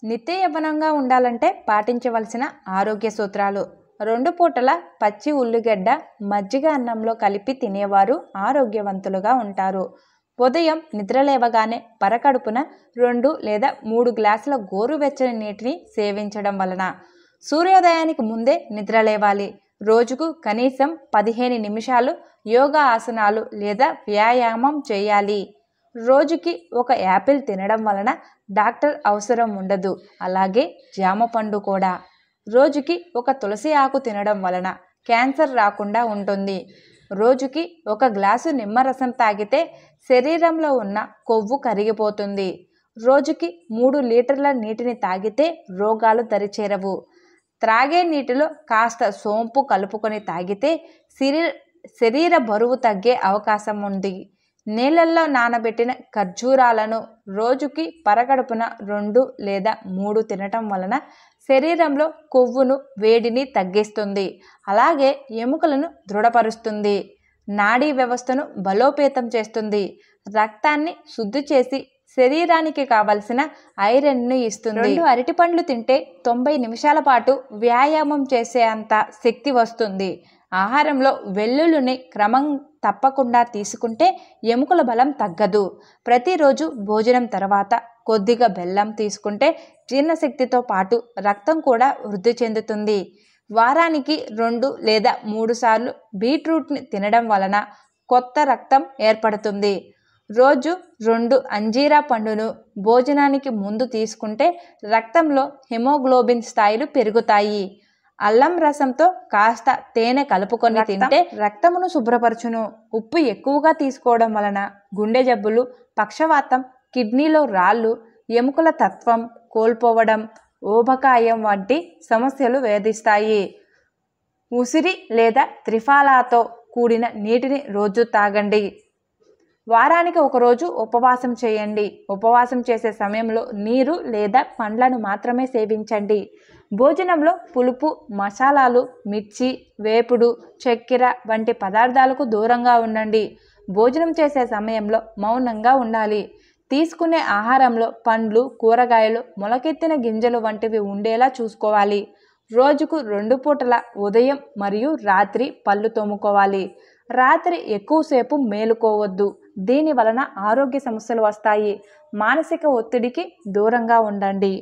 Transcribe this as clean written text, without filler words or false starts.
నిత్య యవ్వనంగా ఉండాలంటే పాటించవలసిన ఆరోగ్య సూత్రాలు. 2 పూటల పచ్చి ఉల్లిగడ్డ మజ్జిగ అన్నంలో కలిపి తినేవారు ఆరోగ్యవంతులుగా ఉంటారు. ఉదయం నిద్రలేవగానే పరకడుపున 2 లేదా 3 గ్లాసుల గోరువెచ్చని నీటిని సేవించడం వలన సూర్యోదయానికి ముందే నిద్రలేవాలి. రోజుకు కనీసం 15 నిమిషాలు యోగా ఆసనాలు లేదా వ్యాయామం చేయాలి. రోజుకి ఒక యాపిల్ తినడం వలన డాక్టర్ అవసరం ఉండదు. అలాగే జామ పండు కూడా. రోజుకి ఒక తులసి ఆకు తినడం వలన క్యాన్సర్ రాకుండా ఉంటుంది. రోజుకి ఒక గ్లాసు నిమ్మరసం తాగితే శరీరంలో ఉన్న కొవ్వు కరిగిపోతుంది. రోజుకి 3 లీటర్ల నీటిని తాగితే రోగాలు దరిచేరవు. త్రాగే నీటిలో కాస్త సోంపు కలుపుకొని తాగితే శరీర బరువు తగ్గే అవకాశం ఉంది. నీళ్ళల్లో నానబెట్టిన ఖర్జూరాలను రోజుకి పరగడుపున 2 లేదా 3 తినటం వలన శరీరంలో కొవ్వును వేడిని తగ్గిస్తుంది. అలాగే ఎముకలను దృఢపరుస్తుంది. నాడీ వ్యవస్థను బలోపేతం చేస్తుంది. రక్తాన్ని శుద్ధి చేసి శరీరానికి కావలసిన ఐరన్ను ఇస్తుంది. 2 అరటిపండ్లు తింటే 90 నిమిషాల పాటు వ్యాయామం చేసే అంత శక్తి వస్తుంది. ఆహారంలో వెల్లుల్లిని క్రమం తప్పకుండా తీసుకుంటే ఎముకల బలం తగ్గదు. ప్రతిరోజు భోజనం తర్వాత కొద్దిగా బెల్లం తీసుకుంటే జీర్ణశక్తితో పాటు రక్తం కూడా వృద్ధి చెందుతుంది. వారానికి 2 లేదా 3 సార్లు బీట్రూట్ని తినడం వలన కొత్త రక్తం ఏర్పడుతుంది. రోజు 2 అంజీరా పండును భోజనానికి ముందు తీసుకుంటే రక్తంలో హిమోగ్లోబిన్ స్థాయిలు పెరుగుతాయి. అల్లం రసంతో కాస్త తేనె కలుపుకొని తింటే రక్తమును శుభ్రపరచును. ఉప్పు ఎక్కువగా తీసుకోవడం వలన గుండె జబ్బులు, పక్షవాతం, కిడ్నీలో రాళ్ళు, ఎముకల తత్వం కోల్పోవడం, ఊబకాయం వంటి సమస్యలు వేధిస్తాయి. ఉసిరి లేదా త్రిఫలాతో కూడిన నీటిని రోజు తాగండి. వారానికి ఒకరోజు ఉపవాసం చేయండి. ఉపవాసం చేసే సమయంలో నీరు లేదా పండ్లను మాత్రమే సేవించండి. భోజనంలో పులుపు, మసాలాలు, మిర్చి, వేపుడు, చక్కెర వంటి పదార్థాలకు దూరంగా ఉండండి. భోజనం చేసే సమయంలో మౌనంగా ఉండాలి. తీసుకునే ఆహారంలో పండ్లు, కూరగాయలు, మొలకెత్తిన గింజలు వంటివి ఉండేలా చూసుకోవాలి. రోజుకు 2 పూటల ఉదయం మరియు రాత్రి పళ్ళు తోముకోవాలి. రాత్రి ఎక్కువసేపు మేలుకోవద్దు. దీని వలన ఆరోగ్య సమస్యలు వస్తాయి. మానసిక ఒత్తిడికి దూరంగా ఉండండి.